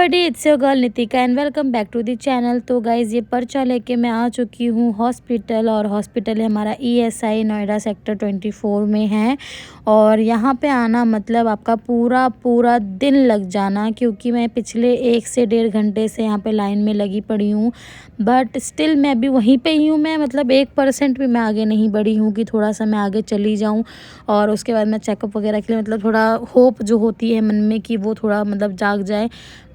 Everybody, it's your girl Nitika and welcome back to the channel. तो guys ये पर्चा लेके मैं आ चुकी हूँ हॉस्पिटल, और हॉस्पिटल हमारा ईएसआई नोएडा सेक्टर 24 में है। और यहाँ पे आना मतलब आपका पूरा पूरा दिन लग जाना, क्योंकि मैं पिछले 1 से 1.5 घंटे से यहाँ पे लाइन में लगी पड़ी हूँ। बट स्टिल मैं भी वहीं पे ही हूँ। मैं मतलब 1% भी मैं आगे नहीं बढ़ी हूँ कि थोड़ा सा मैं आगे चली जाऊँ और उसके बाद मैं चेकअप वगैरह के लिए मतलब थोड़ा होप जो होती है मन में कि वो थोड़ा मतलब जाग जाए।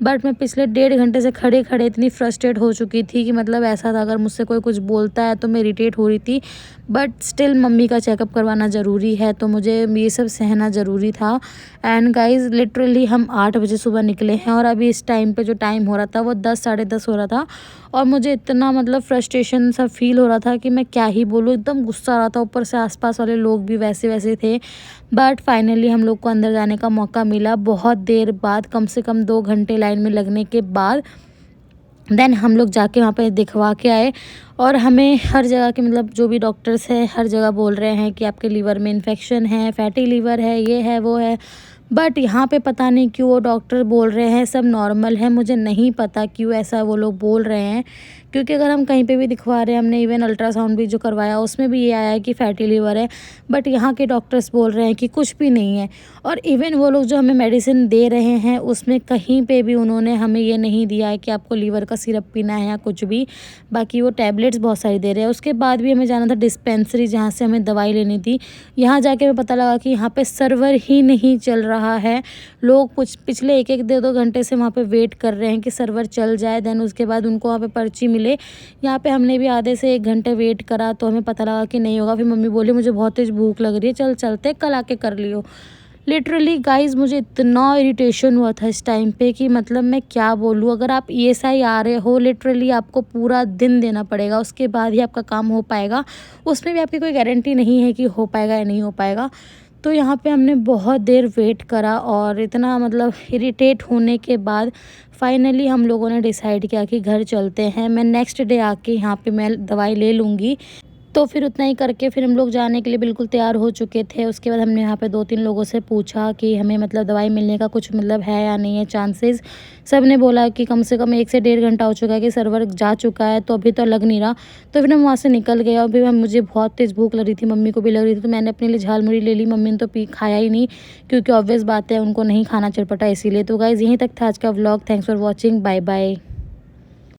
बट मैं पिछले 1.5 घंटे से खड़े खड़े इतनी फ्रस्ट्रेट हो चुकी थी कि मतलब ऐसा था अगर मुझसे कोई कुछ बोलता है तो मैं इरिटेट हो रही थी। बट स्टिल मम्मी का चेकअप करवाना ज़रूरी है, तो मुझे ये सब सहना ज़रूरी था। एंड गाइज लिटरली हम 8 बजे सुबह निकले हैं और अभी इस टाइम पे जो टाइम हो रहा था वो 10 साढ़े 10 हो रहा था। और मुझे इतना मतलब फ्रस्ट्रेशन सा फील हो रहा था कि मैं क्या ही बोलूँ, एकदम गुस्सा आ रहा था। ऊपर से आसपास वाले लोग भी वैसे वैसे थे। बट फाइनली हम लोग को अंदर जाने का मौका मिला, बहुत देर बाद, कम से कम 2 घंटे लाइन में लगने के बाद। देन हम लोग जाके वहाँ पे दिखवा के आए। और हमें हर जगह के मतलब जो भी डॉक्टर्स हैं हर जगह बोल रहे हैं कि आपके लीवर में इन्फेक्शन है, फैटी लीवर है, ये है वो है। बट यहाँ पे पता नहीं क्यों वो डॉक्टर बोल रहे हैं सब नॉर्मल है। मुझे नहीं पता क्यों ऐसा वो लोग बोल रहे हैं, क्योंकि अगर हम कहीं पे भी दिखवा रहे हैं, हमने इवन अल्ट्रासाउंड भी जो करवाया उसमें भी ये आया है कि फैटी लीवर है। बट यहाँ के डॉक्टर्स बोल रहे हैं कि कुछ भी नहीं है। और इवन वो लोग जो हमें मेडिसिन दे रहे हैं उसमें कहीं पे भी उन्होंने हमें ये नहीं दिया है कि आपको लीवर का सिरप पीना है या कुछ भी। बाकी वो टैबलेट्स बहुत सारी दे रहे हैं। उसके बाद भी हमें जाना था डिस्पेंसरी, जहाँ से हमें दवाई लेनी थी। यहाँ जाके हमें पता लगा कि यहाँ पे सर्वर ही नहीं चल रहा है। लोग कुछ पिछले 1-1 2-2 घंटे से वहाँ पे वेट कर रहे हैं कि सर्वर चल जाए, देन उसके बाद उनको वहाँ पे पर्ची मिले। यहाँ पे हमने भी आधे से 1 घंटे वेट करा तो हमें पता लगा कि नहीं होगा। फिर मम्मी बोली मुझे बहुत तेज भूख लग रही है, चल चलते, कल आके कर लियो। लिटरली गाइज़ मुझे इतना इरिटेशन हुआ था इस टाइम पे कि मतलब मैं क्या बोलूँ। अगर आप ईएसआई आ रहे हो, लिटरली आपको पूरा दिन देना पड़ेगा, उसके बाद ही आपका काम हो पाएगा। उसमें भी आपकी कोई गारंटी नहीं है कि हो पाएगा या नहीं हो पाएगा। तो यहाँ पे हमने बहुत देर वेट करा और इतना मतलब इरिटेट होने के बाद फाइनली हम लोगों ने डिसाइड किया कि घर चलते हैं। मैं नेक्स्ट डे आके यहाँ पे मैं दवाई ले लूँगी। तो फिर उतना ही करके फिर हम लोग जाने के लिए बिल्कुल तैयार हो चुके थे। उसके बाद हमने यहाँ पे 2-3 लोगों से पूछा कि हमें मतलब दवाई मिलने का कुछ मतलब है या नहीं है चांसेस। सब ने बोला कि कम से कम 1 से 1.5 घंटा हो चुका है कि सर्वर जा चुका है, तो अभी तो लग नहीं रहा। तो फिर हम वहाँ से निकल गए और फिर मुझे बहुत तेज़ भूख लग रही थी, मम्मी को भी लग रही थी। तो मैंने अपने लिए झालमुड़ी ले ली। मम्मी ने तो खाया ही नहीं, क्योंकि ऑब्वियस बात है उनको नहीं खाना चटपटा, इसीलिए। तो गाइज़ यहीं तक था आज का vlog. Thanks for watching, bye bye.